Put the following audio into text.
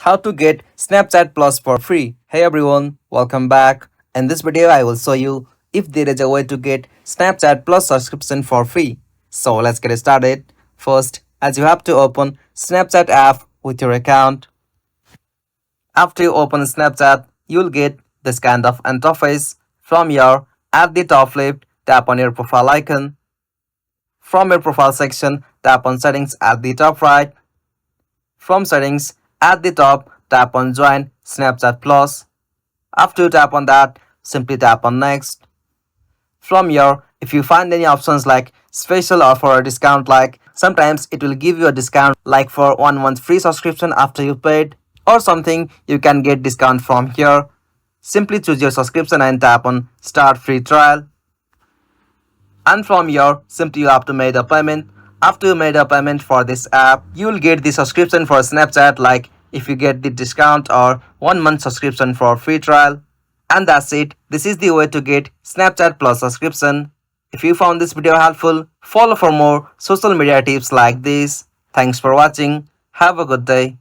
how to get Snapchat Plus for free. Hey everyone, welcome back. In this video, I will show you if there is a way to get Snapchat Plus subscription for free. So let's get started. First, as you have to open Snapchat app with your account. After you open Snapchat, you'll get this kind of interface. From your at the top left, tap on your profile icon. From your profile section, tap on settings at the top right. From settings, at the top, tap on Join Snapchat Plus. After you tap on that, simply tap on Next. From here, if you find any options like special offer or discount, like sometimes it will give you a discount like for 1 month free subscription after you paid or something, you can get discount from here. Simply choose your subscription and tap on Start Free Trial. And from here, simply you have to make a payment. After you made a payment for this app, you will get the subscription for Snapchat, like if you get the discount or 1 month subscription for free trial. And that's it. This is the way to get Snapchat Plus subscription. If you found this video helpful, follow for more social media tips like this. Thanks for watching. Have a good day.